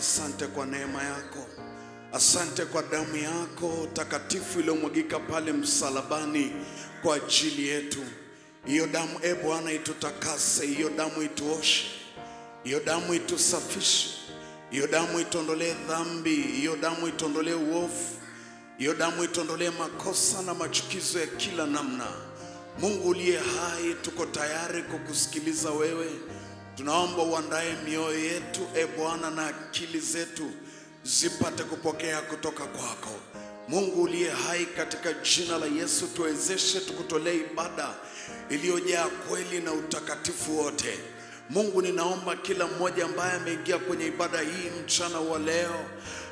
asante kwa neema yako. Asante kwa damu yako takatifu iliyomwagika pale msalabani kwa ajili yetu. Hiyo damu Bwana itutakase, hiyo damu ituoshe, hiyo damu itusafishe, hiyo damu ituondolee dhambi, hiyo damu ituondolee uovu, hiyo damu ituondolee makosa na machukizo ya kila namna. Mungu uliye hai, tuko tayari kukusikiliza wewe. Tunaomba uandae mioyo yetu Bwana na akili zetu zipate kupokea kutoka kwako. Mungu uliye hai, katika jina la Yesu tuwezeshe tukutolee ibada iliyojaa kweli na utakatifu wote. Mungu, ninaomba kila mmoja ambaye ameingia kwenye ibada hii mchana wa leo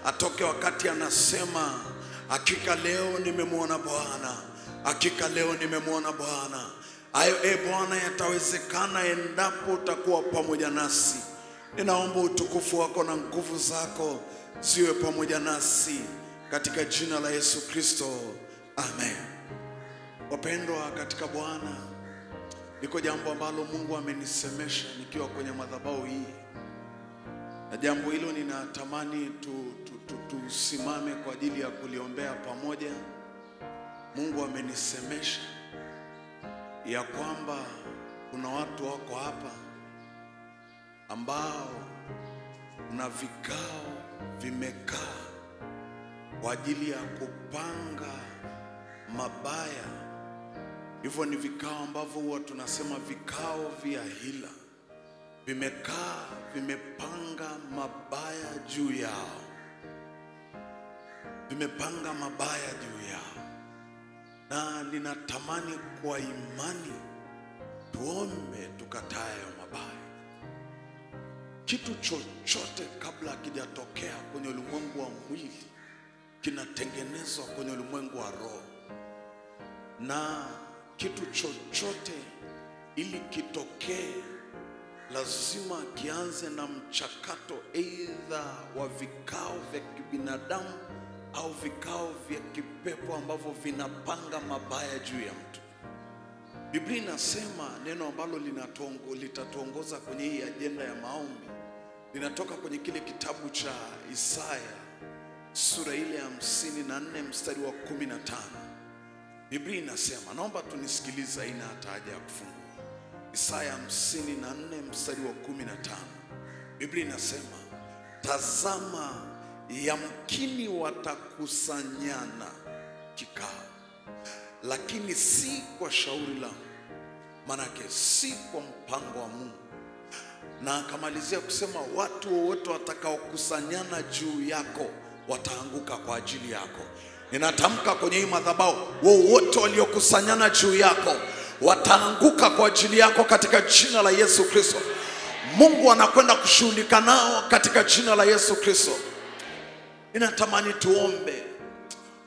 atoke wakati anasema, hakika leo nimemwona Bwana, hakika leo nimemwona Bwana. Hayo Bwana yatawezekana endapo utakuwa pamoja nasi. Ninaomba utukufu wako na nguvu zako ziwe pamoja nasi katika jina la Yesu Kristo, amen. Wapendwa katika Bwana, liko jambo ambalo Mungu amenisemesha nikiwa kwenye madhabahu hii, na jambo hilo ninatamani tusimame kwa ajili ya kuliombea pamoja. Mungu amenisemesha ya kwamba kuna watu wako hapa ambao kuna vikao vimekaa kwa ajili ya kupanga mabaya. Hivyo ni vikao ambavyo huwa tunasema vikao vya hila. Vimekaa, vimepanga mabaya juu yao, vimepanga mabaya juu yao. Na ninatamani kwa imani tuombe tukatae mabaya. Kitu chochote kabla hakijatokea kwenye ulimwengu wa mwili kinatengenezwa kwenye ulimwengu wa roho, na kitu chochote ili kitokee lazima kianze na mchakato aidha wa vikao vya kibinadamu au vikao vya kipepo ambavyo vinapanga mabaya juu ya mtu. Biblia inasema neno ambalo litatuongoza kwenye hii ajenda ya maombi linatoka kwenye kile kitabu cha Isaya sura ile ya 54 mstari wa 15. Biblia inasema, naomba tunisikiliza, haina hata haja ya kufungua. Isaya 54 mstari wa 15. Biblia inasema, tazama yamkini watakusanyana kikao, lakini si kwa shauri langu, manake si kwa mpango wa Mungu. Na akamalizia kusema, watu wote watakaokusanyana juu yako wataanguka kwa ajili yako. Ninatamka kwenye hii madhabahu, wote waliokusanyana juu yako wataanguka kwa ajili yako katika jina la Yesu Kristo. Mungu anakwenda kushughulika nao katika jina la Yesu Kristo. Ninatamani tuombe.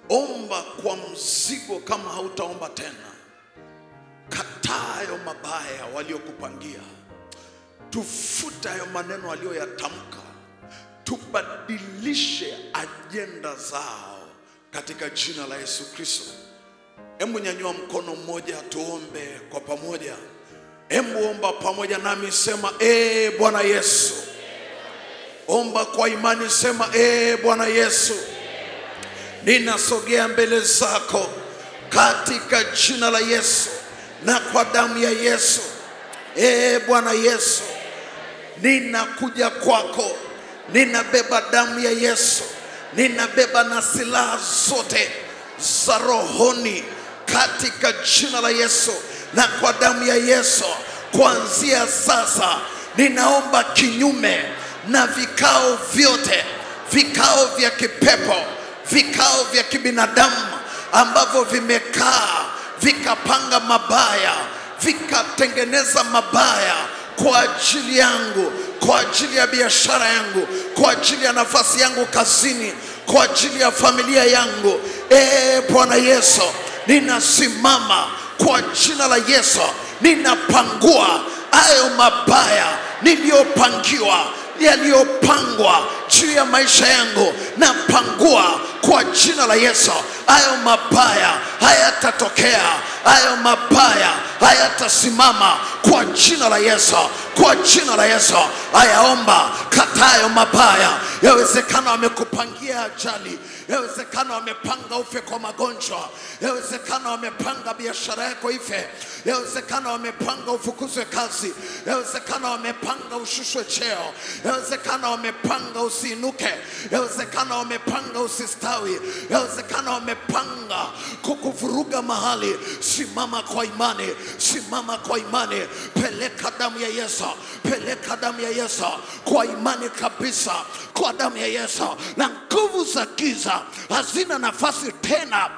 Omba kwa mzigo kama hautaomba tena. Katayo mabaya waliokupangia. Tufuta hayo maneno walioyatamka. Tubadilishe ajenda zao katika jina la Yesu Kristo. Hebu nyanyua mkono mmoja tuombe kwa pamoja. Hebu omba pamoja nami, sema Bwana Yesu. Omba kwa imani, sema Bwana Yesu, ninasogea mbele zako katika jina la Yesu na kwa damu ya Yesu. Bwana Yesu, ninakuja kwako, ninabeba damu ya Yesu, ninabeba na silaha zote za rohoni katika jina la Yesu na kwa damu ya Yesu. Kuanzia sasa ninaomba kinyume na vikao vyote, vikao vya kipepo, vikao vya kibinadamu ambavyo vimekaa vikapanga mabaya, vikatengeneza mabaya kwa ajili yangu, kwa ajili ya biashara yangu, kwa ajili ya nafasi yangu kazini, kwa ajili ya familia yangu. Bwana Yesu, ninasimama kwa jina la Yesu, ninapangua hayo mabaya niliyopangiwa, yaliyopangwa juu ya maisha yangu. Napangua kwa jina la Yesu. Hayo mabaya hayatatokea, hayo mabaya hayatasimama kwa jina la Yesu, kwa jina la Yesu. Ayaomba katayo mabaya. Yawezekana wamekupangia ajali, yawezekana wamepanga ufe kwa magonjwa, yawezekana wamepanga biashara yako ife, yawezekana wamepanga ufukuzwe kazi, yawezekana wamepanga ushushwe cheo, yawezekana wamepanga usiinuke, yawezekana wamepanga usistawi, yawezekana wamepanga kukuvuruga mahali. Simama kwa imani, simama kwa imani. Peleka damu ya Yesu, peleka damu ya Yesu kwa imani kabisa, kwa damu ya Yesu. Na nguvu za giza hazina nafasi tena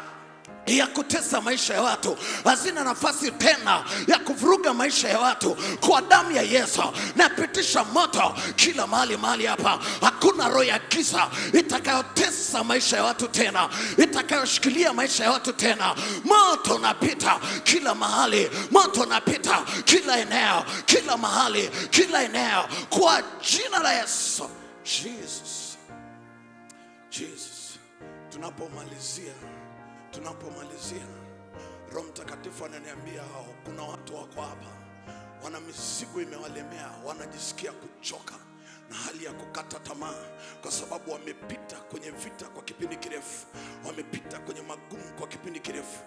ya kutesa maisha ya watu, hazina nafasi tena ya kuvuruga maisha ya watu. Kwa damu ya Yesu napitisha moto kila mahali hapa. Hakuna roho ya giza itakayotesa maisha ya watu tena, itakayoshikilia maisha ya watu tena. Moto unapita kila mahali, moto unapita kila eneo, kila mahali, kila eneo, kwa jina la Yesu. Jesus, Jesus. Tunapomalizia, Roho Mtakatifu ananiambia kuna watu wako hapa wana mizigo imewalemea, wanajisikia kuchoka na hali ya kukata tamaa, kwa sababu wamepita kwenye vita kwa kipindi kirefu, wamepita kwenye magumu kwa kipindi kirefu.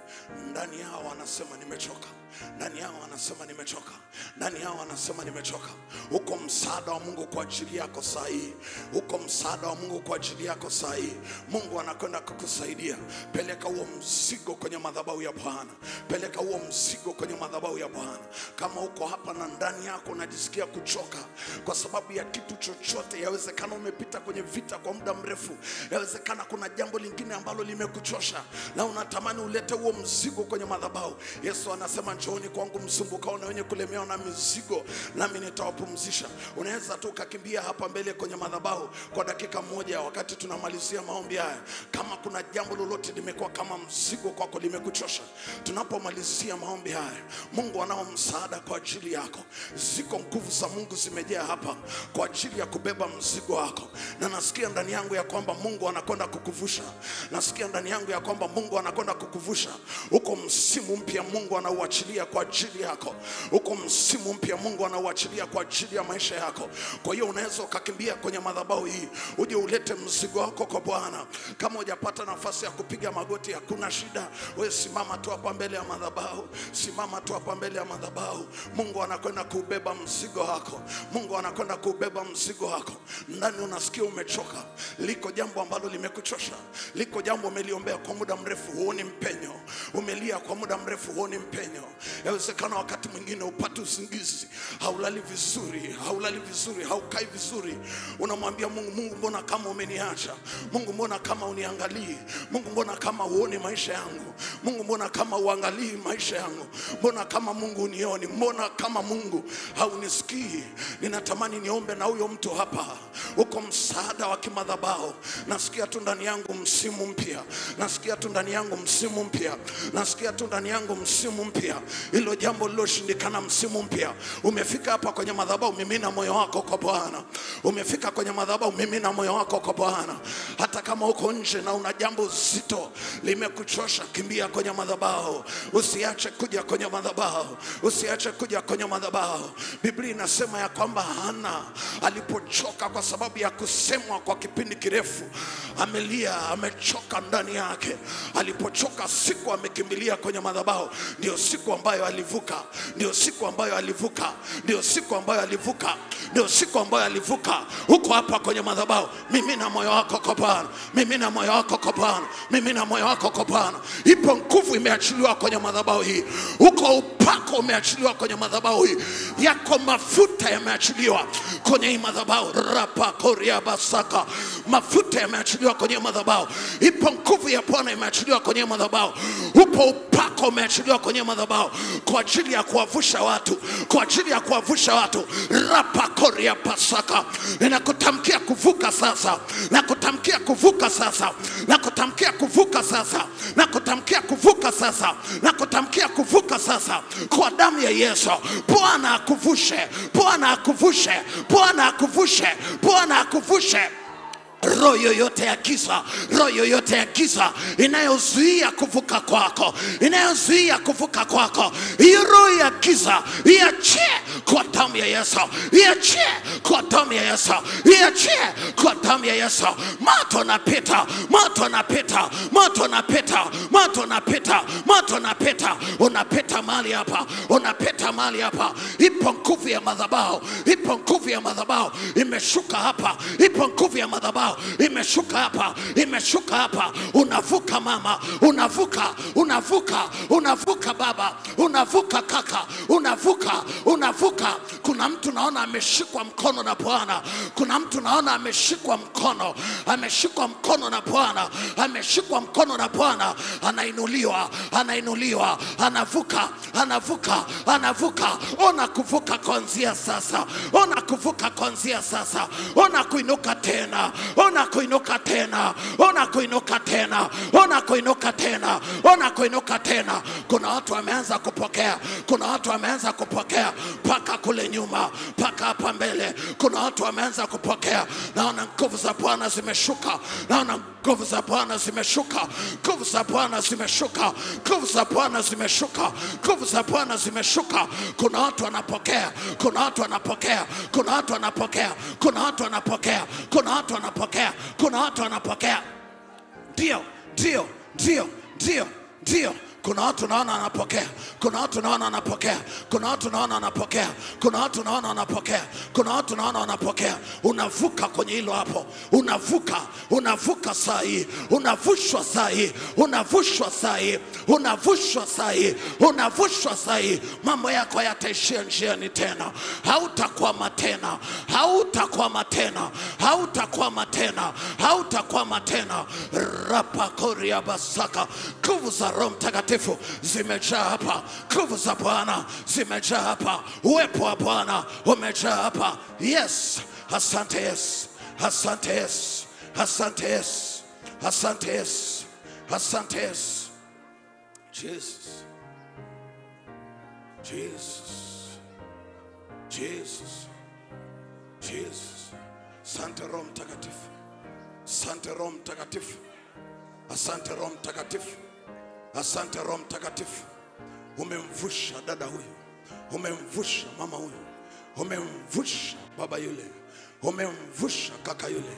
Ndani yao wanasema nimechoka, ndani yao wanasema nimechoka, ndani yao wanasema nimechoka. Uko msaada wa Mungu kwa ajili yako saa hii, uko msaada wa Mungu kwa ajili yako saa hii. Mungu anakwenda kukusaidia. Peleka huo mzigo kwenye madhabahu ya Bwana, peleka huo mzigo kwenye madhabahu ya Bwana. Kama uko hapa na ndani yako unajisikia kuchoka kwa sababu ya kitu chochote, yawezekana umepita kwenye vita kwa muda mrefu, yawezekana kuna jambo lingine ambalo limekuchosha na unatamani ulete huo mzigo kwenye madhabahu. Yesu anasema njooni kwangu msumbukao na wenye kulemewa na mizigo, nami nitawapumzisha. Unaweza tu ukakimbia hapa mbele kwenye madhabahu kwa dakika moja wakati tunamalizia maombi haya. Kama kuna jambo lolote limekuwa kama mzigo kwako, limekuchosha, tunapomalizia maombi haya, Mungu anao msaada kwa ajili yako. Ziko nguvu za Mungu zimejaa hapa kwa ajili ya kubeba mzigo wako. Na nasikia ndani yangu ya kwamba Mungu anakwenda kukuvusha, nasikia ndani yangu ya kwamba Mungu anakwenda kukuvusha. Uko msimu mpya Mungu anauachilia kwa ajili yako, uko msimu mpya Mungu anauachilia kwa ajili ya maisha yako. Kwa hiyo unaweza ukakimbia kwenye madhabahu hii uje ulete mzigo wako kwa Bwana. Kama hujapata nafasi ya kupiga magoti, hakuna shida, wewe simama tu hapa mbele ya madhabahu, simama tu hapa mbele ya madhabahu. Mungu anakwenda kubeba mzigo wako, Mungu anakwenda kubeba mzigo wako. Ndani unasikia umechoka, liko jambo ambalo limekuchosha, liko jambo umeliombea kwa muda mrefu, huoni mpenyo, umelia kwa muda mrefu, huoni mpenyo. Yawezekana wakati mwingine upate usingizi, haulali vizuri, haukai vizuri. Unamwambia Mungu, Mungu mbona kama umeniacha? Mungu mbona kama uniangalii? Mungu mbona kama uone maisha yangu? Mungu mbona kama uangalii maisha yangu? Mbona kama Mungu unioni? Mbona kama Mungu haunisikii? Ninatamani niombe na huyo mtu hapa. Uko msaada wa kimadhabahu. Nasikia tu ndani yangu msimu mpya, nasikia tu ndani yangu msimu mpya, nasikia tu ndani yangu msimu mpya. Hilo jambo liloshindikana, msimu mpya. Umefika hapa kwenye madhabahu, mimina moyo wako kwa Bwana. Umefika kwenye madhabahu, mimina moyo wako kwa Bwana. Hata kama uko nje na una jambo zito limekuchosha, kimbia kwenye madhabahu. Usiache kuja kwenye madhabahu, usiache kuja kwenye madhabahu. Biblia inasema ya kwamba Hana alipochoka kwa sababu ya kusemwa kwa kipindi kirefu, amelia, amechoka ndani yake. Alipochoka, siku amekimbilia kwenye madhabahu, ndio siku ambayo alivuka, ndio siku ambayo alivuka, ndio siku ambayo alivuka, ndio siku ambayo alivuka. Uko hapa kwenye madhabahu, mimina moyo wako kwa Bwana, mimina moyo wako kwa Bwana, mimina moyo wako kwa Bwana. Ipo nguvu imeachiliwa kwenye madhabahu hii, uko upako umeachiliwa kwenye madhabahu hii, yako mafuta yameachiliwa kwenye hii madhabahu. Rapa koria basaka, mafuta yameachiliwa kwenye madhabahu. Ipo nguvu ya Bwana imeachiliwa kwenye madhabahu. Upo upako umeachiliwa kwenye madhabahu kwa ajili ya kuwavusha watu, kwa ajili ya kuwavusha watu. Rapa koria basaka, ninakutamkia kuvuka sasa, nakutamkia kuvuka sasa, nakutamkia kuvuka sasa, nakutamkia kuvuka sasa, nakutamkia kuvuka sasa kwa damu ya Yesu. Bwana akuvushe, Bwana akuvushe, Bwana akuvushe, Bwana akuvushe. roho yoyote ya giza, roho yoyote ya giza inayozuia kuvuka kwako, inayozuia kuvuka kwako, hiyo roho ya giza iachie kwa damu ya Yesu, iachie kwa damu ya Yesu, iachie kwa damu ya Yesu. Moto napita, moto napita, moto napita, moto napita, moto napita. Unapita mahali hapa, unapita mahali hapa. Ipo nguvu ya madhabahu, ipo nguvu ya madhabahu imeshuka hapa, ipo nguvu ya madhabahu imeshuka hapa, imeshuka hapa. Unavuka mama, unavuka, unavuka, unavuka baba, unavuka kaka, unavuka, unavuka. Kuna mtu naona ameshikwa mkono na Bwana, kuna mtu naona ameshikwa mkono, ameshikwa mkono na Bwana, ameshikwa mkono na Bwana. Anainuliwa, anainuliwa, anavuka, anavuka, anavuka. Ona kuvuka kuanzia sasa, ona kuvuka kuanzia sasa. Ona kuinuka tena, ona kuinuka tena, ona kuinuka tena, ona kuinuka tena, ona kuinuka tena. Kuna watu wameanza kupokea, kuna watu wameanza kupokea paka kule nyuma, paka hapa mbele. Kuna watu wameanza kupokea. Naona nguvu za Bwana zimeshuka, naona nguvu za Bwana zimeshuka, nguvu za Bwana zimeshuka, nguvu za Bwana zimeshuka, nguvu za Bwana zimeshuka. Kuna watu wanapokea, kuna watu wanapokea, kuna watu wanapokea, kuna watu wanapokea, kuna watu wanapokea, kuna watu wanapokea. Ndio, ndio, ndio, ndio, ndio. Kuna watu naona wanapokea, kuna watu naona wanapokea, kuna watu naona wanapokea, kuna watu naona wanapokea, kuna watu naona wanapokea. Unavuka kwenye hilo hapo, unavuka, unavuka saa hii, unavushwa saa hii, unavushwa saa hii, unavushwa saa hii, unavushwa saa hii. Mambo yako yataishia njiani tena, hautakwama tena, hautakwama tena, hautakwama tena, hautakwama tena. Rapa koria basaka. Nguvu za Roho Mtakatifu zimejaa hapa, nguvu za Bwana zimejaa hapa, uwepo wa Bwana umejaa hapa. Yes, asante Yesu, asante Yesu, asante Yesu, asante Yesu, asante Yesu. Jesus, Jesus, Jesus, Jesus. Asante Roho Mtakatifu, asante Roho Mtakatifu, asante Roho Mtakatifu, asante Roho Mtakatifu. Umemvusha dada huyu, umemvusha mama huyu, umemvusha baba yule, umemvusha kaka yule.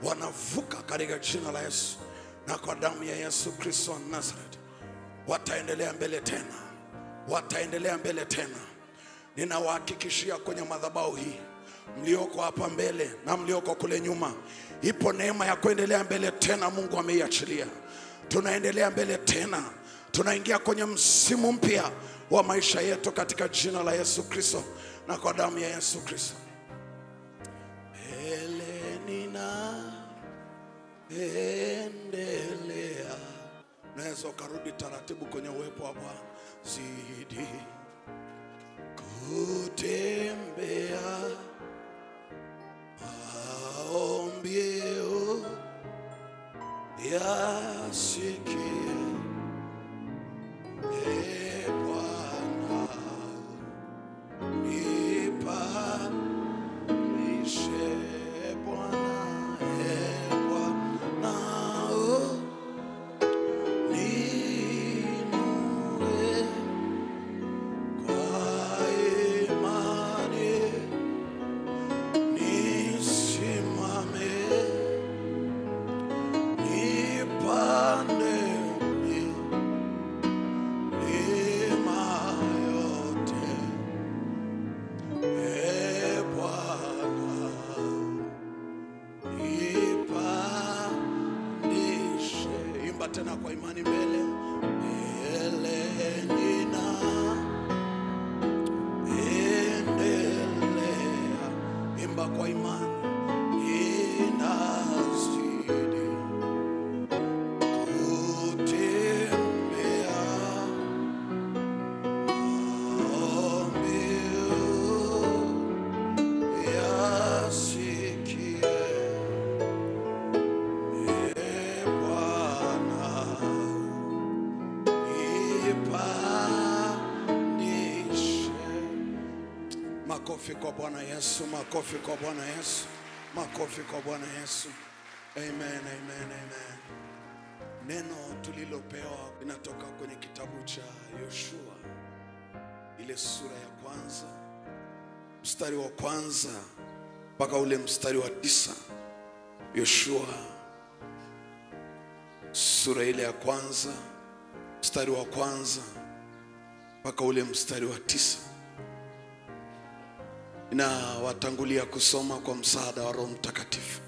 Wanavuka katika jina la Yesu na kwa damu ya Yesu Kristo wa Nazareth. Wataendelea mbele tena, wataendelea mbele tena. Ninawahakikishia kwenye madhabahu hii, mlioko hapa mbele na mlioko kule nyuma, ipo neema ya kuendelea mbele tena. Mungu ameiachilia. Tunaendelea mbele tena, tunaingia kwenye msimu mpya wa maisha yetu katika jina la Yesu Kristo na kwa damu ya Yesu Kristo. Endelea. Naweza ukarudi taratibu kwenye uwepo wa Bwana. Zidi kutembea, maombio yasikie. Bwana nipanishe, Bwana, Bwana niinue kwa imani, nisimame, nipande milima yote. Bwana nipandishe. Imba tena kwa imani mbele. Mbele ninaendelea. Imba kwa imani. Ninazidi kutembea, maombio yasikie. Bwana nipandishe. Makofi kwa Bwana Yesu, makofi kwa Bwana Yesu, makofi kwa Bwana Yesu. Amen, amen, amen. Neno tulilopewa linatoka kwenye kitabu cha Yoshua, ile sura ya kwanza, mstari wa kwanza mpaka ule mstari wa 9. Yoshua sura ile ya kwanza, mstari wa kwanza mpaka ule mstari wa 9. Na watangulia kusoma kwa msaada wa Roho Mtakatifu.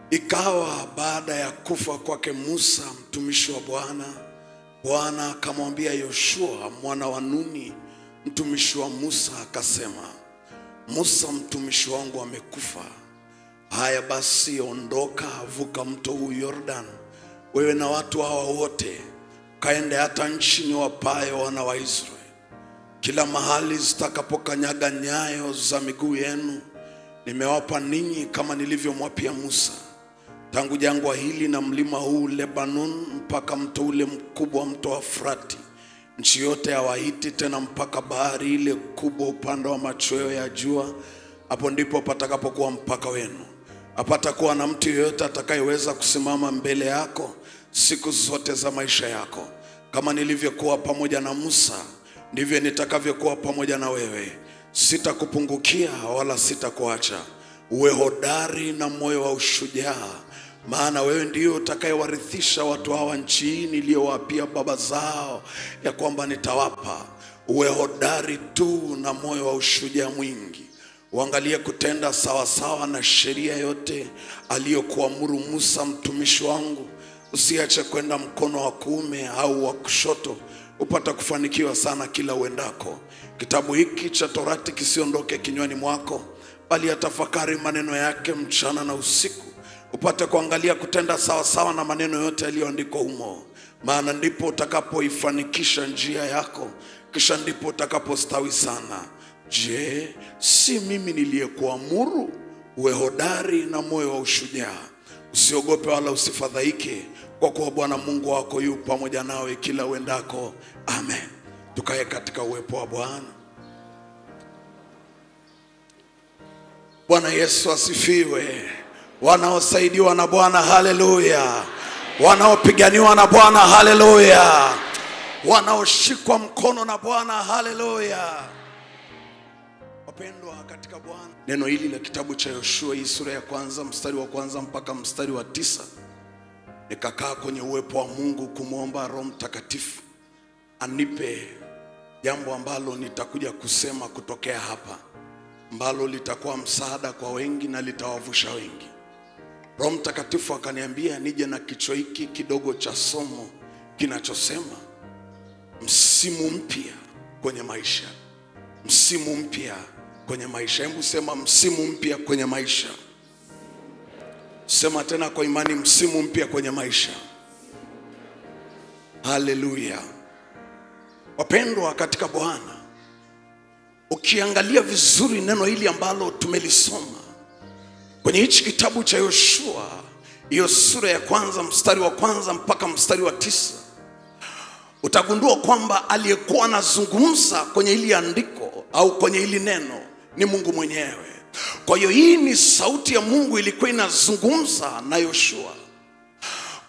Ikawa baada ya kufa kwake Musa mtumishi wa Bwana, Bwana akamwambia Yoshua mwana wa Nuni mtumishi wa Musa akasema, Musa mtumishi wangu amekufa. Haya basi ondoka, vuka mto huu Yordan, wewe na watu hawa wote, kaende hata nchi niwapayo wana wa Israeli. Kila mahali zitakapokanyaga nyayo za miguu yenu nimewapa ninyi kama nilivyomwapia Musa, tangu jangwa hili na mlima huu Lebanon mpaka mto ule mkubwa, mto wa Frati, nchi yote ya Wahiti, tena mpaka bahari ile kubwa upande wa machweo ya jua. Hapo ndipo patakapokuwa mpaka wenu. Hapatakuwa na mtu yeyote atakayeweza kusimama mbele yako siku zote za maisha yako. Kama nilivyokuwa pamoja na Musa, ndivyo nitakavyokuwa pamoja na wewe. Sitakupungukia wala sitakuacha. Uwe hodari na moyo wa ushujaa, maana wewe ndio utakayewarithisha watu hawa nchi hii niliyowapia baba zao ya kwamba nitawapa. Uwe hodari tu na moyo wa ushujaa mwingi. Uangalie kutenda sawa sawa na sheria yote aliyokuamuru Musa mtumishi wangu. Usiache kwenda mkono wa kuume au wa kushoto, upata kufanikiwa sana kila uendako. Kitabu hiki cha Torati kisiondoke kinywani mwako, bali yatafakari maneno yake mchana na usiku, upate kuangalia kutenda sawa sawa na maneno yote yaliyoandikwa humo. Maana ndipo utakapoifanikisha njia yako, kisha ndipo utakapostawi sana. Je, si mimi niliyekuamuru? Uwe hodari na moyo wa ushujaa. Usiogope wala usifadhaike, kwa kuwa Bwana Mungu wako yu pamoja nawe kila uendako. Amen. Tukae katika uwepo wa Bwana. Bwana Yesu asifiwe. Wanaosaidiwa na Bwana, haleluya. Wanaopiganiwa na Bwana, haleluya. Wanaoshikwa mkono na Bwana, haleluya. Wapendwa katika Bwana, neno hili la kitabu cha Yoshua, hii sura ya kwanza, mstari wa kwanza mpaka mstari wa 9, nikakaa kwenye uwepo wa Mungu kumwomba Roho Mtakatifu anipe jambo ambalo nitakuja kusema kutokea hapa, ambalo litakuwa msaada kwa wengi na litawavusha wengi. Roho Mtakatifu akaniambia nije na kichwa hiki kidogo cha somo kinachosema msimu mpya kwenye maisha. Msimu mpya kwenye maisha. Hebu sema msimu mpya kwenye maisha. Sema tena kwa imani, msimu mpya kwenye maisha. Haleluya. Wapendwa katika Bwana, ukiangalia vizuri neno hili ambalo tumelisoma kwenye hichi kitabu cha Yoshua, hiyo sura ya kwanza, mstari wa kwanza mpaka mstari wa 9, utagundua kwamba aliyekuwa anazungumza kwenye hili andiko au kwenye hili neno ni Mungu mwenyewe. Kwa hiyo hii ni sauti ya Mungu ilikuwa inazungumza na Yoshua.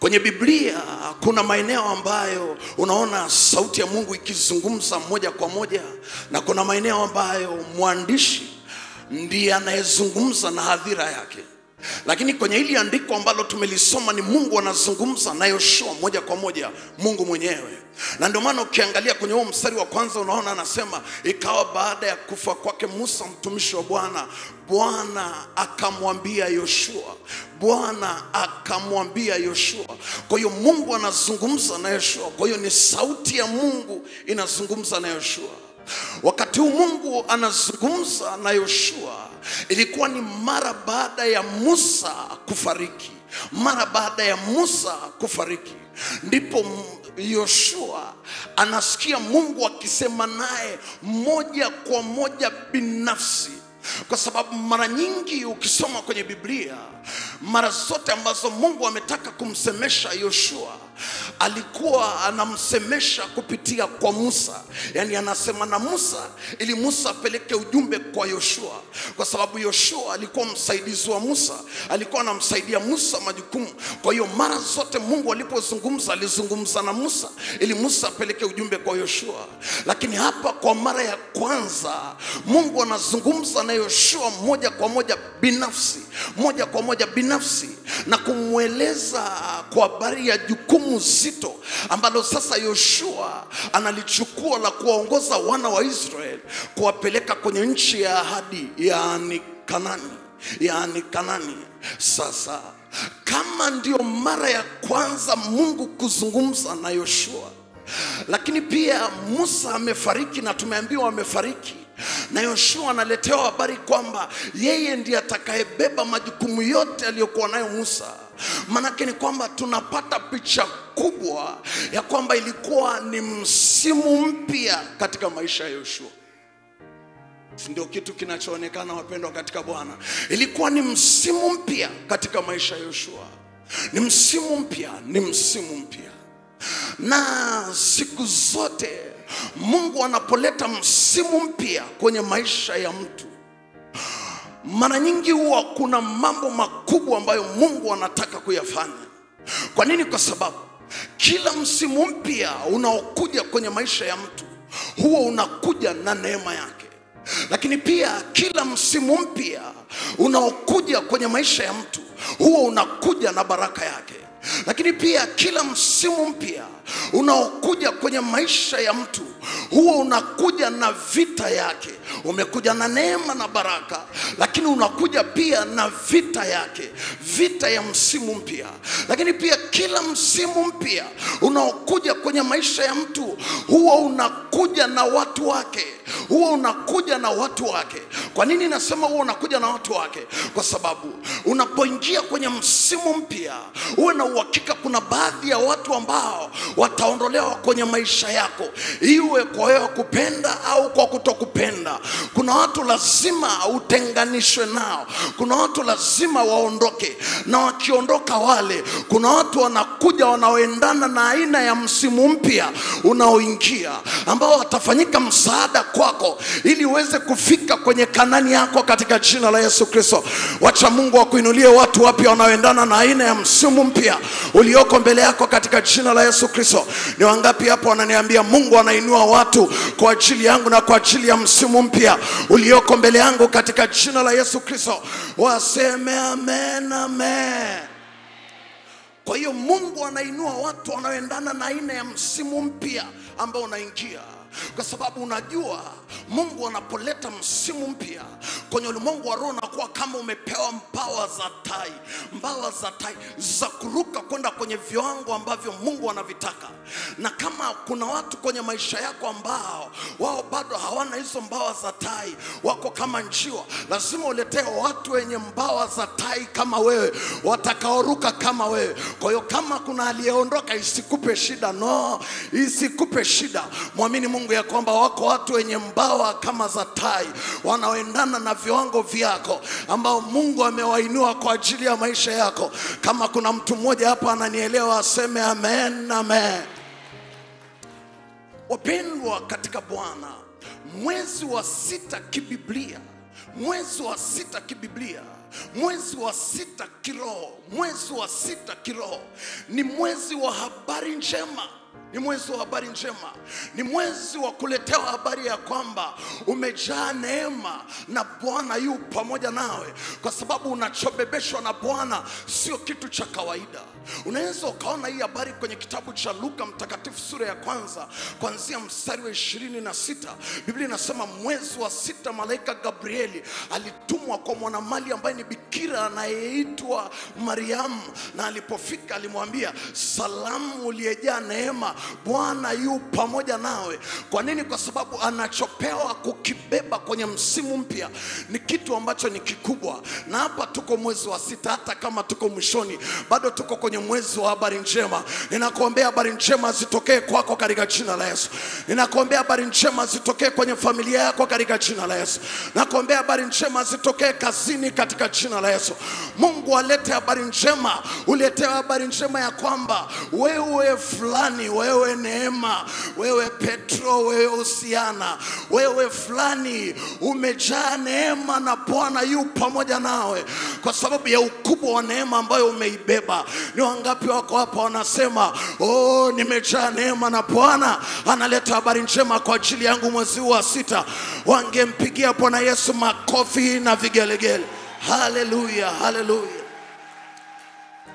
Kwenye Biblia kuna maeneo ambayo unaona sauti ya Mungu ikizungumza moja kwa moja, na kuna maeneo ambayo mwandishi ndiye anayezungumza na hadhira yake. Lakini kwenye hili andiko ambalo tumelisoma ni Mungu anazungumza na Yoshua moja kwa moja, Mungu mwenyewe. Na ndio maana ukiangalia kwenye huo mstari wa kwanza unaona anasema, ikawa baada ya kufa kwake Musa mtumishi wa Bwana, Bwana akamwambia Yoshua. Bwana akamwambia Yoshua. Kwa hiyo Mungu anazungumza na Yoshua. Kwa hiyo ni sauti ya Mungu inazungumza na Yoshua. Wakati huu Mungu anazungumza na Yoshua, ilikuwa ni mara baada ya Musa kufariki. Mara baada ya Musa kufariki ndipo Yoshua anasikia Mungu akisema naye moja kwa moja binafsi. Kwa sababu mara nyingi ukisoma kwenye Biblia, mara zote ambazo Mungu ametaka kumsemesha Yoshua, alikuwa anamsemesha kupitia kwa Musa. Yani anasema na Musa ili Musa apeleke ujumbe kwa Yoshua, kwa sababu Yoshua alikuwa msaidizi wa Musa, alikuwa anamsaidia Musa majukumu. Kwa hiyo mara zote Mungu alipozungumza, alizungumza na Musa ili Musa apeleke ujumbe kwa Yoshua. Lakini hapa kwa mara ya kwanza Mungu anazungumza na Yoshua moja kwa moja binafsi, na kumweleza kwa habari ya jukumu zito ambalo sasa Yoshua analichukua la kuwaongoza wana wa Israeli kuwapeleka kwenye nchi ya ahadi, yaani Kanani. Sasa kama ndio mara ya kwanza Mungu kuzungumza na Yoshua, lakini pia Musa amefariki na tumeambiwa amefariki, na Yoshua analetewa habari kwamba yeye ndiye atakayebeba majukumu yote aliyokuwa nayo Musa. Manake ni kwamba tunapata picha kubwa ya kwamba ilikuwa ni msimu mpya katika maisha ya Yoshua. Ndio kitu kinachoonekana, wapendwa katika Bwana. Ilikuwa ni msimu mpya katika maisha ya Yoshua. Ni msimu mpya. Na siku zote Mungu anapoleta msimu mpya kwenye maisha ya mtu, mara nyingi huwa kuna mambo makubwa ambayo Mungu anataka kuyafanya. Kwa nini? Kwa sababu kila msimu mpya unaokuja kwenye maisha ya mtu huwa unakuja na neema yake. Lakini pia kila msimu mpya unaokuja kwenye maisha ya mtu huwa unakuja na baraka yake. Lakini pia kila msimu mpya unaokuja kwenye maisha ya mtu huwa unakuja na vita yake. Umekuja na neema na baraka, lakini unakuja pia na vita yake, vita ya msimu mpya. Lakini pia kila msimu mpya unaokuja kwenye maisha ya mtu huwa unakuja na watu wake, Kwa nini nasema huwa unakuja na watu wake? Kwa sababu unapoingia kwenye msimu mpya, uwe na uhakika kuna baadhi ya watu ambao wataondolewa kwenye maisha yako, iwe kwa wewe kupenda au kwa kutokupenda. Kuna watu lazima utenganishwe nao, kuna watu lazima waondoke, na wakiondoka wale, kuna watu wanakuja wanaoendana na aina ya msimu mpya unaoingia, ambao watafanyika msaada kwako ili uweze kufika kwenye Kanani yako katika jina la Yesu Kristo. Wacha Mungu akuinulie watu wapya wanaoendana na aina ya msimu mpya ulioko mbele yako katika jina la Yesu Kristo. Ni wangapi hapo wananiambia Mungu anainua watu kwa ajili yangu na kwa ajili ya msimu mpya ulioko mbele yangu katika jina la Yesu Kristo? Waseme amen, amen. Kwa hiyo Mungu anainua watu wanaoendana na aina ya msimu mpya ambao unaingia. Kwa sababu unajua Mungu anapoleta msimu mpya kwenye ulimwengu wa roho, na kuwa kama umepewa mbawa za tai za kuruka kwenda kwenye viwango ambavyo Mungu anavitaka. Na kama kuna watu kwenye maisha yako ambao wao bado hawana hizo mbawa za tai, wako kama njiwa, lazima uletee watu wenye mbawa za tai kama wewe, watakaoruka kama wewe. Kwa hiyo kama kuna aliyeondoka, isikupe shida. Muamini Mungu ya kwamba wako watu wenye mbawa kama za tai wanaoendana na viwango vyako ambao Mungu amewainua kwa ajili ya maisha yako. Kama kuna mtu mmoja hapa ananielewa, aseme amen, amen. Wapendwa katika Bwana, mwezi wa sita kibiblia, mwezi wa sita kiroho ni mwezi wa habari njema. Ni mwezi wa habari njema. Ni mwezi wa kuletewa habari ya kwamba umejaa neema na Bwana yu pamoja nawe, kwa sababu unachobebeshwa na Bwana sio kitu cha kawaida. Unaweza ukaona hii habari kwenye kitabu cha Luka mtakatifu sura ya 1 kuanzia mstari wa 26. Biblia inasema mwezi wa 6 malaika Gabrieli alitumwa kwa mwanamali ambaye ni bikira anayeitwa Mariamu, na alipofika alimwambia, salamu uliyejaa neema, Bwana yu pamoja nawe. Kwa nini? Kwa sababu anachopewa kukibeba kwenye msimu mpya ni kitu ambacho ni kikubwa. Na hapa tuko mwezi wa 6, hata kama tuko mwishoni, bado tuko kwenye mwezi wa habari njema. Ninakuombea habari njema zitokee kwako katika jina la Yesu. Ninakuombea habari njema zitokee kwenye familia yako katika jina la Yesu. Nakuombea habari njema zitokee kazini katika jina la Yesu. Mungu alete habari njema, uletewe habari njema ya kwamba wewe fulani, wewe Neema, wewe Petro, wewe Usiana, wewe fulani umejaa neema na Bwana yu pamoja nawe kwa sababu ya ukubwa wa neema ambayo umeibeba. Ni wangapi wako hapa wanasema, oh, nimejaa neema na Bwana analeta habari njema kwa ajili yangu mwezi wa 6? Wangempigia Bwana Yesu makofi na vigelegele. Haleluya, haleluya.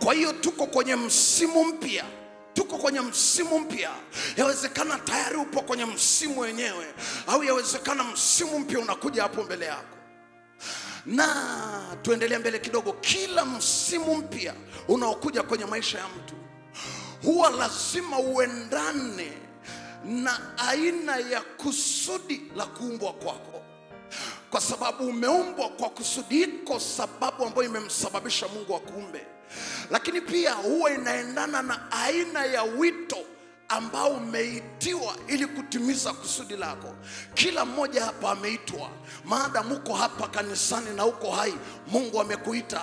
Kwa hiyo tuko kwenye msimu mpya. Tuko kwenye msimu mpya. Yawezekana tayari upo kwenye msimu wenyewe, au yawezekana msimu mpya unakuja hapo mbele yako. Na tuendelee mbele kidogo. Kila msimu mpya unaokuja kwenye maisha ya mtu huwa lazima uendane na aina ya kusudi la kuumbwa kwako, kwa sababu umeumbwa kwa kusudi. Iko sababu ambayo imemsababisha Mungu akuumbe. Lakini pia huwa inaendana na aina ya wito ambao umeitiwa ili kutimiza kusudi lako. Kila mmoja hapa ameitwa. Maadamu uko hapa kanisani na uko hai, Mungu amekuita.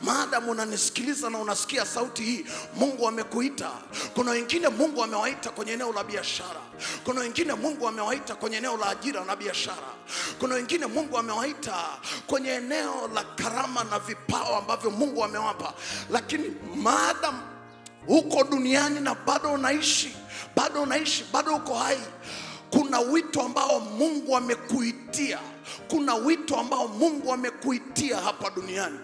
Maadamu unanisikiliza na unasikia sauti hii, Mungu amekuita. Kuna wengine Mungu amewaita kwenye eneo la biashara. Kuna wengine Mungu amewaita kwenye eneo la ajira na biashara. Kuna wengine Mungu amewaita kwenye eneo la karama na vipawa ambavyo Mungu amewapa. Lakini maadamu uko duniani na bado unaishi, bado uko hai, kuna wito ambao Mungu amekuitia. Kuna wito ambao Mungu amekuitia hapa duniani.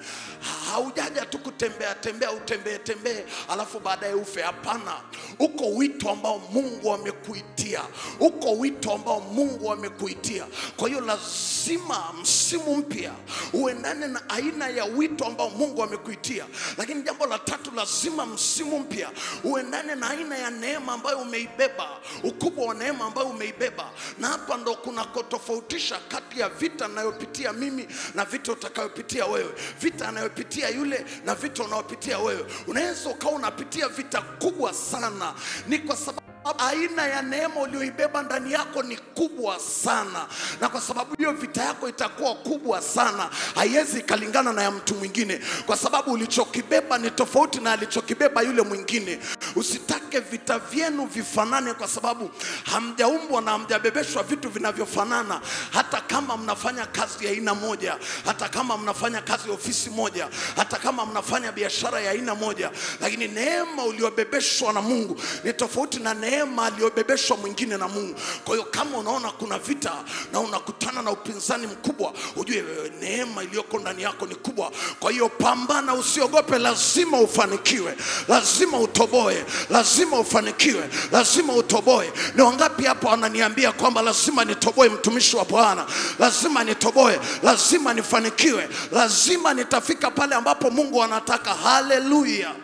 Haujaja tu kutembea utembee alafu baadaye ufe. Hapana. Uko wito ambao Mungu amekuitia. Uko wito ambao Mungu amekuitia. Kwa hiyo lazima msimu mpya uendane na aina ya wito ambao Mungu amekuitia. Lakini jambo la tatu, lazima msimu mpya uendane na aina ya neema ambayo umeibeba, ukubwa wa neema ambayo umeibeba. Na hapa ndo kuna kutofautisha kati ya vita ninayopitia mimi na vita utakayopitia wewe. Vita anayopitia yule na vita unayopitia wewe. Unaweza ukawa unapitia vita kubwa sana, ni kwa sababu aina ya neema uliyoibeba ndani yako ni kubwa sana. Na kwa sababu hiyo vita yako itakuwa kubwa sana, haiwezi kalingana na ya mtu mwingine, kwa sababu ulichokibeba ni tofauti na alichokibeba yule mwingine. Usitake vita vyenu vifanane, kwa sababu hamjaumbwa na hamjabebeshwa vitu vinavyofanana. Hata kama mnafanya kazi ya aina moja, hata kama mnafanya kazi ofisi moja, hata kama mnafanya biashara ya aina moja, lakini neema uliyobebeshwa na Mungu ni tofauti na neema aliyobebeshwa mwingine na Mungu. Kwa hiyo kama unaona kuna vita na unakutana na upinzani mkubwa, ujue neema iliyoko ndani yako ni kubwa. Kwa hiyo pambana, usiogope. Lazima ufanikiwe, lazima utoboe, lazima ufanikiwe, lazima utoboe. Ni wangapi hapa wananiambia kwamba lazima nitoboe, mtumishi wa Bwana? Lazima nitoboe, lazima nifanikiwe, lazima nitafika pale ambapo Mungu anataka. Haleluya.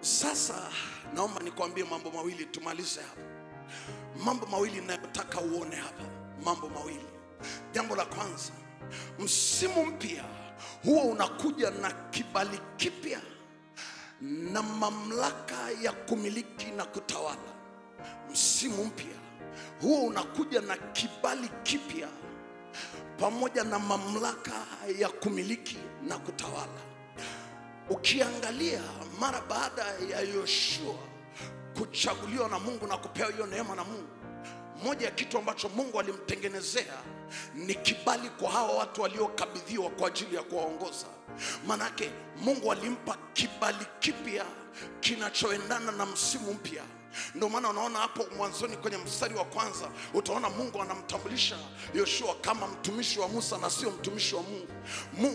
Sasa naomba nikwambie mambo mawili, tumalize hapa. Mambo mawili ninayotaka uone hapa, mambo mawili. Jambo la kwanza, msimu mpya huwa unakuja na kibali kipya na mamlaka ya kumiliki na kutawala. Msimu mpya huwa unakuja na kibali kipya pamoja na mamlaka ya kumiliki na kutawala. Ukiangalia mara baada ya Yoshua kuchaguliwa na Mungu na kupewa hiyo neema na Mungu, moja ya kitu ambacho Mungu alimtengenezea ni kibali kwa hao watu waliokabidhiwa kwa ajili ya kuwaongoza. Manake Mungu alimpa kibali kipya kinachoendana na msimu mpya. Ndio maana unaona hapo mwanzoni kwenye mstari wa kwanza utaona Mungu anamtambulisha Yoshua kama mtumishi wa Musa na sio mtumishi wa Mungu.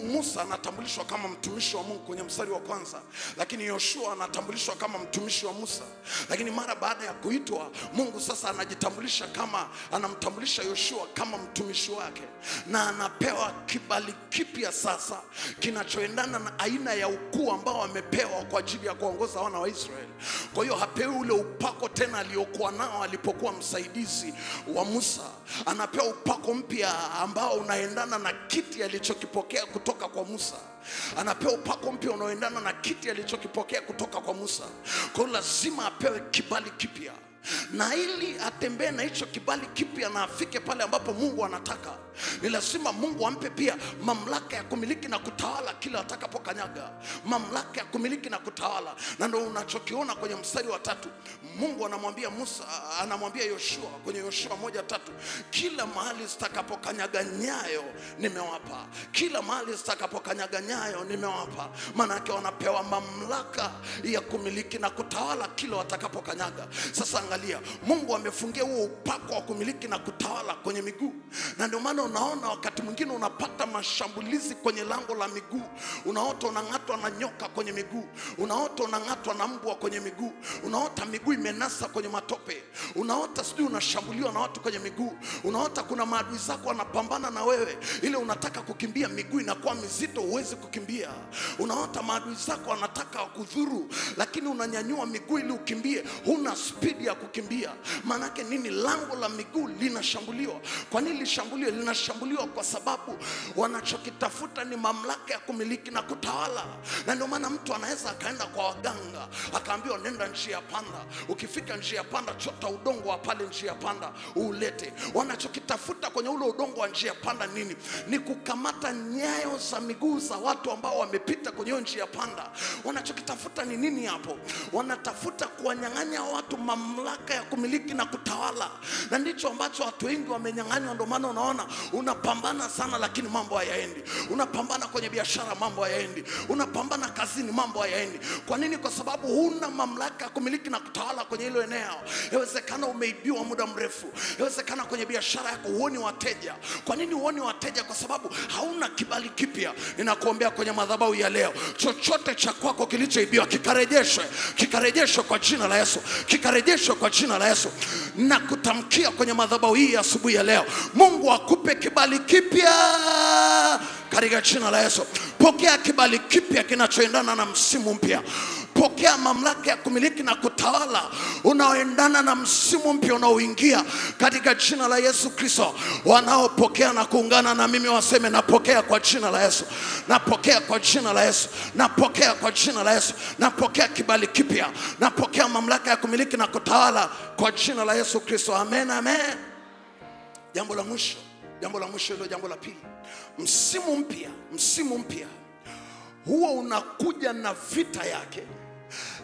Musa anatambulishwa kama mtumishi wa Mungu kwenye mstari wa kwanza, lakini Yoshua anatambulishwa kama mtumishi wa Musa. Lakini mara baada ya kuitwa, Mungu sasa anajitambulisha kama, anamtambulisha Yoshua kama mtumishi wake, na anapewa kibali kipya sasa kinachoendana na aina ya ukuu ambao amepewa kwa ajili ya kuongoza wana wa Israeli. Kwa hiyo hapewi ule upako tena aliokuwa nao alipokuwa msaidizi wa Musa. Anapewa upako mpya ambao unaendana na kiti alichokipokea kutoka kwa Musa. Anapewa upako mpya unaoendana na kiti alichokipokea kutoka kwa Musa. Kwa hiyo lazima apewe kibali kipya, na ili atembee na hicho kibali kipya na afike pale ambapo Mungu anataka, ni lazima Mungu ampe pia mamlaka ya kumiliki na kutawala kila atakapokanyaga. Mamlaka ya kumiliki na kutawala. Na ndio unachokiona kwenye mstari wa 3. Mungu anamwambia Musa, anamwambia Yoshua kwenye Yoshua 1:3, kila mahali zitakapokanyaga nyayo nimewapa. Kila mahali zitakapokanyaga nyayo nimewapa. Maana yake wanapewa mamlaka ya kumiliki na kutawala kila watakapokanyaga. Sasa angalia, Mungu amefungia huo upako wa kumiliki na kutawala kwenye miguu. Na ndio maana unaona wakati mwingine unapata mashambulizi kwenye lango la miguu. Unaota unang'atwa na nyoka kwenye miguu. Unaota unang'atwa na mbwa kwenye miguu. Unaota miguu imenasa kwenye matope. Unaota sijui unashambuliwa na watu kwenye miguu. Unaota kuna maadui zako wanapambana na wewe, ile unataka kukimbia miguu inakuwa mizito, huwezi kukimbia. Unaota maadui zako wanataka kudhuru, lakini unanyanyua miguu ili ukimbie, huna speed ya kukimbia. Maana yake nini? Lango la miguu linashambuliwa. Kwa nini lishambuliwa? Linashambuliwa kwa sababu wanachokitafuta ni mamlaka ya kumiliki na kutawala. Na ndio maana mtu anaweza akaenda kwa waganga akaambiwa nenda njia panda. Ukifika njia panda, chota udongo wa pale njia panda ulete. Wanachokitafuta kwenye ule udongo wa njia panda nini? Ni kukamata nyayo za miguu za watu ambao wamepita kwenye hiyo njia panda. Wanachokitafuta ni nini hapo? Wanatafuta kuwanyang'anya watu mamlaka ya kumiliki na kutawala. Na ndicho ambacho watu wengi wamenyang'anywa. Ndio maana unaona unapambana sana lakini mambo hayaendi. Unapambana kwenye biashara, mambo hayaendi. Unapambana kazini, mambo hayaendi. Kwa nini? Kwa sababu huna mamlaka ya kumiliki na kutawala kwenye hilo eneo. Yawezekana umeibiwa muda mrefu. Yawezekana kwenye biashara yako huoni wateja. Kwa nini huoni wateja? Kwa sababu hauna kibali kipya. Ninakuombea kwenye madhabahu ya leo, chochote cha kwako kilichoibiwa kikarejeshwe, kikarejeshwe kwa jina la Yesu, kikarejeshwe kwa jina la Yesu. Na kutamkia kwenye madhabahu hii asubuhi ya leo, Mungu akupe kibali kipya katika jina la Yesu. Pokea kibali kipya kinachoendana na msimu mpya. Pokea mamlaka ya kumiliki na kutawala unaoendana na msimu mpya unaoingia katika jina la Yesu Kristo. Wanaopokea na kuungana na mimi waseme napokea kwa jina la Yesu. Napokea kwa jina la Yesu. Napokea kwa jina la Yesu. Napokea kibali kipya. Napokea mamlaka ya kumiliki na kutawala kwa jina la Yesu Kristo. Amen, amen. Jambo la mwisho hilo, jambo la pili. Msimu mpya huo unakuja na vita yake,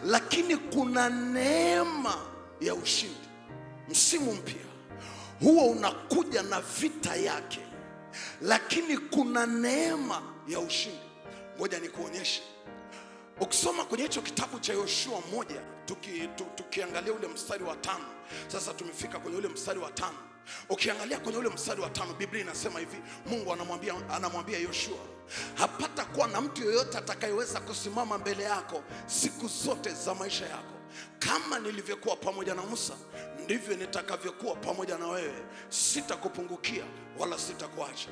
lakini kuna neema ya ushindi. Msimu mpya huo unakuja na vita yake, lakini kuna neema ya ushindi. Ngoja nikuonyeshe. Ukisoma kwenye hicho kitabu cha Yoshua 1, tukiangalia ule mstari wa 5. Sasa tumefika kwenye ule mstari wa 5. Ukiangalia kwenye ule mstari wa 5, Biblia inasema hivi. Mungu anamwambia Yoshua, hapata kuwa na mtu yoyote atakayeweza kusimama mbele yako siku zote za maisha yako. Kama nilivyokuwa pamoja na Musa, ndivyo nitakavyokuwa pamoja na wewe. Sitakupungukia wala sitakuacha.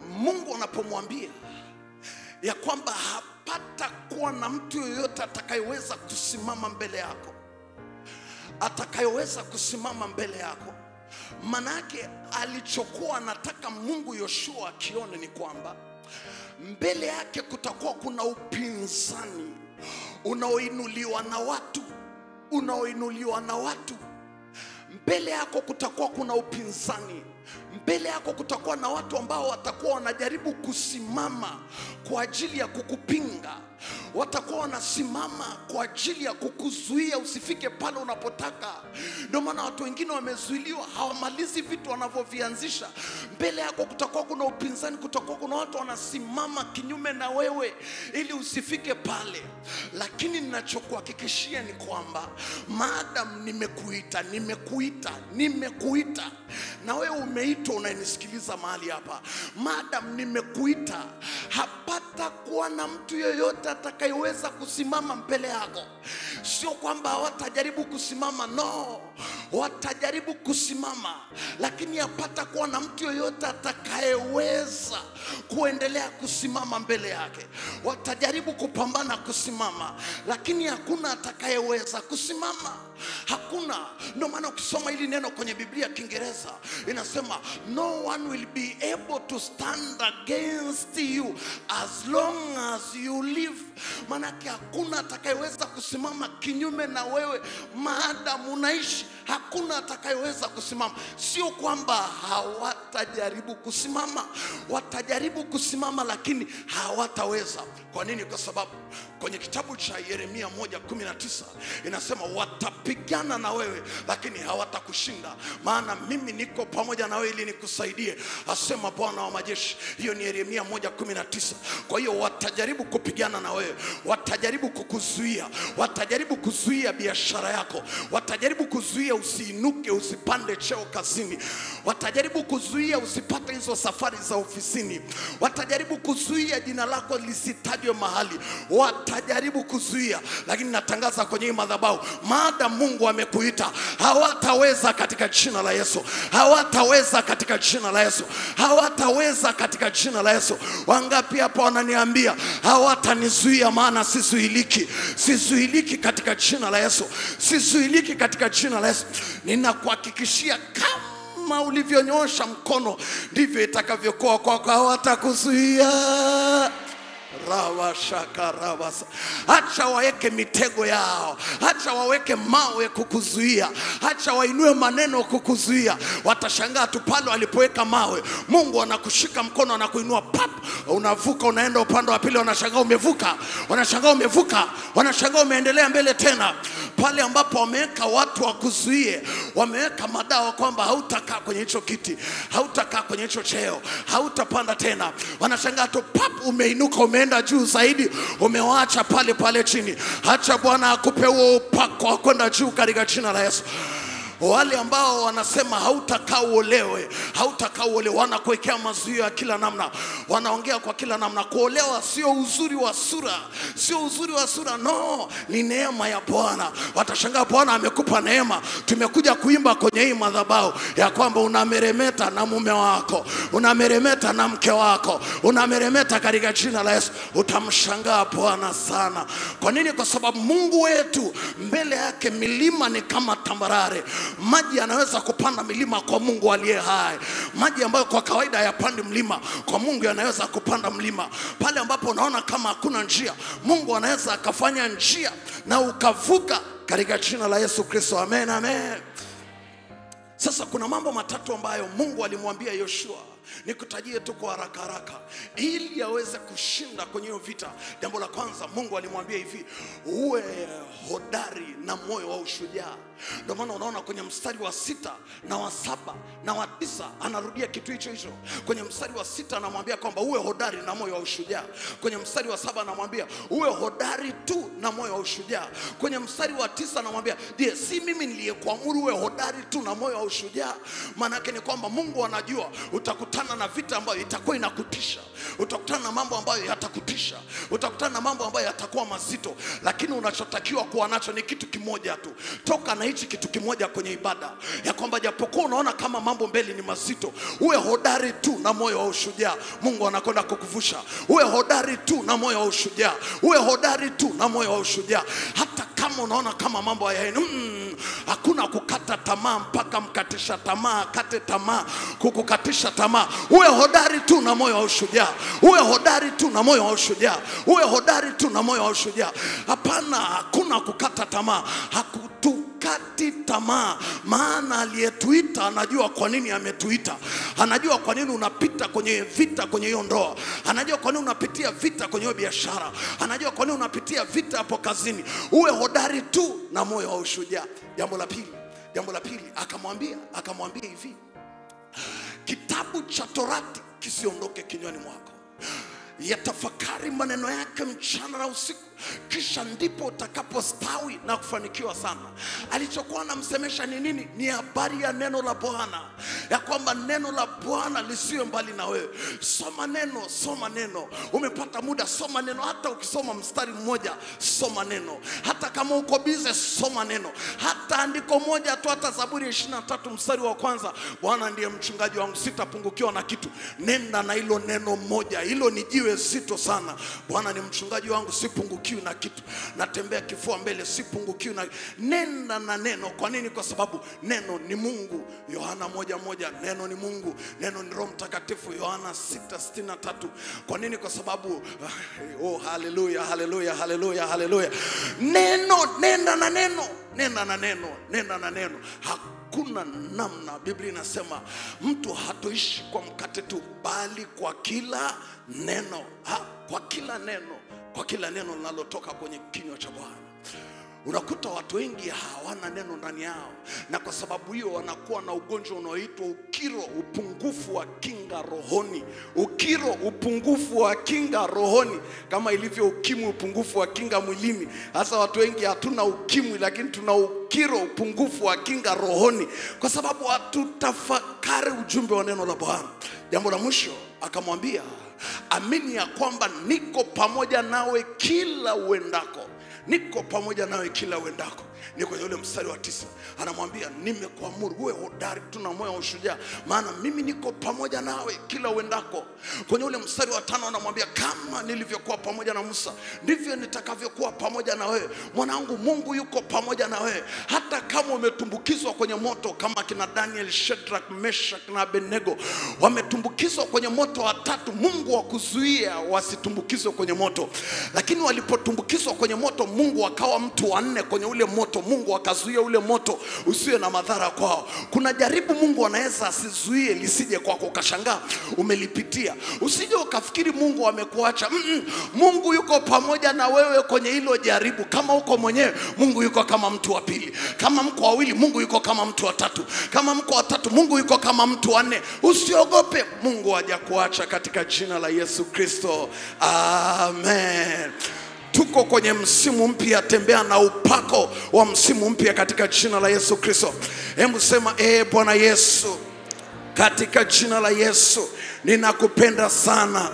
Mungu anapomwambia ya kwamba hapata kuwa na mtu yoyote atakayeweza kusimama mbele yako, atakayeweza kusimama mbele yako, manake alichokuwa anataka Mungu Yoshua akione ni kwamba mbele yake kutakuwa kuna upinzani unaoinuliwa na watu. Mbele yako kutakuwa kuna upinzani mbele yako kutakuwa na watu ambao watakuwa wanajaribu kusimama kwa ajili ya kukupinga. Watakuwa wanasimama kwa ajili ya kukuzuia usifike pale unapotaka. Ndio maana watu wengine wamezuiliwa, hawamalizi vitu wanavyovianzisha. Mbele yako kutakuwa kuna upinzani, kutakuwa kuna watu wanasimama kinyume na wewe ili usifike pale. Lakini ninachokuhakikishia ni kwamba maadamu nimekuita na wewe umeitwa unanisikiliza mahali hapa, maadamu nimekuita, hapata kuwa na mtu yoyote atakayeweza kusimama mbele yako. Sio kwamba hawatajaribu kusimama, no, watajaribu kusimama, lakini hapata kuwa na mtu yoyote atakayeweza kuendelea kusimama mbele yake. Watajaribu kupambana kusimama, lakini hakuna atakayeweza kusimama. Hakuna. Ndio maana ukisoma hili neno kwenye Biblia Kiingereza inasema no one will be able to stand against you as long as you live. Maana hakuna atakayeweza kusimama kinyume na wewe maadamu unaishi. Hakuna atakayeweza kusimama. Sio kwamba hawatajaribu kusimama, watajaribu kusimama lakini hawataweza. Kwa nini? Kwa sababu kwenye kitabu cha Yeremia 1:19 inasema watapigana na wewe lakini hawatakushinda, maana mimi niko pamoja na wewe ili nikusaidie, asema Bwana wa majeshi. Hiyo ni Yeremia 1:19. Kwa hiyo watajaribu kupigana na wewe, watajaribu kukuzuia, watajaribu kuzuia biashara yako, watajaribu kuzuia usiinuke, usipande cheo kazini, watajaribu kuzuia usipate hizo safari za ofisini, watajaribu kuzuia jina lako lisitajwe mahali, watajaribu kuzuia. Lakini natangaza kwenye hii madhabahu, maadamu Mungu amekuita, hawataweza katika jina la Yesu. Hawataweza katika jina la Yesu. Hawataweza katika jina la Yesu. Wangapi hapa wananiambia hawatanizuia, maana sizuiliki. Sizuiliki katika jina la Yesu. Sizuiliki katika jina la Yesu. Ninakuhakikishia kama ulivyonyosha mkono ndivyo itakavyokuwa kwako. Hawatakuzuia. Acha waweke mitego yao, acha waweke mawe kukuzuia, acha wainue maneno kukuzuia. Watashangaa tu pale walipoweka mawe, Mungu anakushika mkono, anakuinua pap, unavuka, unaenda upande wa pili, wanashangaa umevuka, wanashangaa umevuka, wanashangaa umeendelea mbele tena. Pale ambapo wameweka watu wakuzuie, wameweka madawa kwamba hautakaa kwenye hicho kiti, hautakaa kwenye hicho cheo, hautapanda tena, wanashangaa tu pap, umeinuka, umeenda juu zaidi, umewaacha pale pale chini. Acha Bwana akupe huo upako wa kwenda juu katika jina la Yesu. Wale ambao wanasema hautakaa uolewe, hautakaa uolewe, wanakuwekea mazuio ya kila namna, wanaongea kwa kila namna. Kuolewa sio uzuri wa sura, sio uzuri wa sura, no, ni neema ya Bwana. Watashangaa Bwana amekupa neema. Tumekuja kuimba kwenye hii madhabahu ya kwamba unameremeta na mume wako, unameremeta na mke wako, unameremeta katika jina la Yesu. Utamshangaa Bwana sana. Kwa nini? Kwa sababu Mungu wetu mbele yake milima ni kama tambarare. Maji yanaweza kupanda milima kwa Mungu aliye hai. Maji ambayo kwa kawaida hayapandi mlima, kwa Mungu yanaweza kupanda mlima. Pale ambapo unaona kama hakuna njia, Mungu anaweza akafanya njia na ukavuka katika jina la Yesu Kristo. Amen, amen. Sasa kuna mambo matatu ambayo Mungu alimwambia Yoshua. Nikutajie tu kwa haraka haraka ili aweze kushinda kwenye hiyo vita. Jambo la kwanza, Mungu alimwambia hivi: uwe hodari na moyo wa ushujaa. Ndio maana unaona kwenye mstari wa 6 na wa 7 na wa 9 anarudia kitu hicho hicho. Kwenye mstari wa 6 anamwambia kwamba uwe hodari na moyo wa ushujaa. Kwenye mstari wa 7 anamwambia uwe hodari tu na moyo wa ushujaa. Kwenye mstari wa 9 anamwambia, je, si mimi niliyekuamuru uwe hodari tu na moyo wa ushujaa? Maana yake ni kwamba Mungu anajua utakutana na vita ambayo itakuwa inakutisha, utakutana na mambo ambayo yatakutisha, utakutana na mambo ambayo yatakuwa mazito, lakini unachotakiwa kuwa nacho ni kitu kimoja tu. Toka na hichi kitu kimoja kwenye ibada, ya kwamba japokuwa unaona kama mambo mbele ni mazito, uwe hodari tu na moyo wa ushujaa. Mungu anakwenda kukuvusha. Uwe hodari tu na moyo wa ushujaa. Uwe hodari tu na moyo wa ushujaa. Hata kama unaona kama mambo hayaendi, hakuna kukata tamaa mpaka mkatisha tamaa kate tamaa kukukatisha tamaa. Uwe hodari tu na moyo wa ushujaa. Uwe hodari tu na moyo wa ushujaa. Uwe hodari tu na moyo wa ushujaa. Hapana, hakuna kukata tamaa. hatukati tamaa, maana aliyetuita anajua kwa nini ametuita. Anajua kwa nini unapita kwenye vita kwenye hiyo ndoa. Anajua kwa nini unapitia vita kwenye hiyo biashara. Anajua kwa nini unapitia vita hapo kazini. Uwe hodari tu na moyo wa ushujaa. Jambo la pili akamwambia hivi, kitabu cha Torati kisiondoke kinywani mwako. Yatafakari maneno yake mchana na usiku, kisha ndipo utakapostawi na kufanikiwa sana. Alichokuwa anamsemesha ni nini? Ni habari ya neno la Bwana, ya kwamba neno la Bwana lisiwe mbali na wewe. Soma neno. Umepata muda, soma neno. Hata ukisoma mstari mmoja, soma neno. Hata kama uko bize, soma neno. Hata andiko moja tu, hata Zaburi 23 mstari wa kwanza, Bwana ndiye mchungaji wangu, sitapungukiwa na kitu. Nenda na hilo neno moja. Hilo ni jiwe zito sana. Bwana ni mchungaji wangu, sipungukiwi na kitu. Natembea kifua mbele, sipungukiwi na. Nenda na neno. Kwa nini? Kwa sababu neno ni Mungu. Yohana 1:1, neno ni Mungu, neno ni Roho Mtakatifu. Yohana 6:63. Kwa nini? Kwa sababu haleluya. Nenda na neno. Hakuna namna. Biblia inasema mtu hatoishi kwa mkate tu, bali kwa kila neno. Kwa kila neno linalotoka kwenye kinywa cha Bwana. Unakuta watu wengi hawana neno ndani yao, na kwa sababu hiyo wanakuwa na ugonjwa unaoitwa ukiro, upungufu wa kinga rohoni. Upungufu wa kinga rohoni, kama ilivyo ukimwi, upungufu wa kinga mwilini. Hasa watu wengi hatuna ukimwi, lakini tuna ukiro, upungufu wa kinga rohoni, kwa sababu hatutafakari ujumbe wa neno la Bwana. Jambo la mwisho akamwambia, amini ya kwamba niko pamoja nawe kila uendako. Niko pamoja nawe kila uendako. Ni kwenye ule mstari wa 9. Anamwambia, nimekuamuru uwe hodari tu na moyo wa ushujaa, maana mimi niko pamoja nawe kila uendako. Kwenye ule mstari wa 5 anamwambia, kama nilivyokuwa pamoja na Musa, ndivyo nitakavyokuwa pamoja na wewe. Mwanangu, Mungu yuko pamoja na wewe. Hata kama umetumbukizwa kwenye moto, kama kina Daniel, Shadrach, Meshach na Abednego wametumbukizwa kwenye moto watatu, Mungu wakuzuia wasitumbukizwe kwenye moto. Lakini walipotumbukizwa kwenye moto, Mungu akawa mtu wa 4 kwenye ule moto. Mungu akazuia ule moto usiwe na madhara kwao. Kuna jaribu Mungu anaweza asizuie lisije kwako, ukashangaa umelipitia. Usije ukafikiri Mungu amekuacha. Mungu yuko pamoja na wewe kwenye hilo jaribu. Kama uko mwenyewe, Mungu yuko kama mtu wa pili. Kama mko wawili, Mungu yuko kama mtu wa tatu. Kama mko wa tatu, Mungu yuko kama mtu wa 4. Usiogope, Mungu hajakuacha katika jina la Yesu Kristo. Amen. Tuko kwenye msimu mpya, tembea na upako wa msimu mpya katika jina la Yesu Kristo. Hebu sema, Bwana Yesu, katika jina la Yesu ninakupenda sana.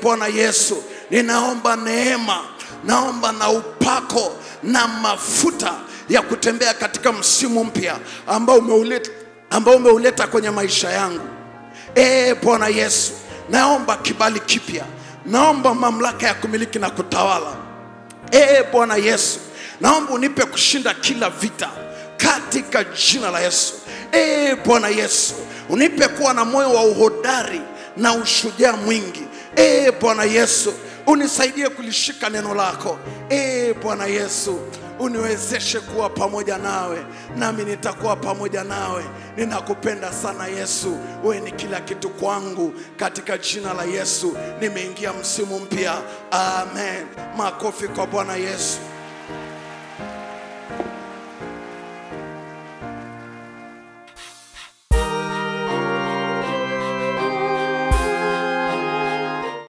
Bwana Yesu, ninaomba neema, naomba na upako na mafuta ya kutembea katika msimu mpya ambao umeuleta kwenye maisha yangu. Bwana Yesu, naomba kibali kipya. Naomba mamlaka ya kumiliki na kutawala. Bwana Yesu, naomba unipe kushinda kila vita katika jina la Yesu. Bwana Yesu, unipe kuwa na moyo wa uhodari na ushujaa mwingi. Bwana Yesu, unisaidie kulishika neno lako. Bwana Yesu, uniwezeshe kuwa pamoja nawe, nami nitakuwa pamoja nawe. Ninakupenda sana Yesu, wewe ni kila kitu kwangu. Katika jina la Yesu nimeingia msimu mpya. Amen. Makofi kwa Bwana Yesu.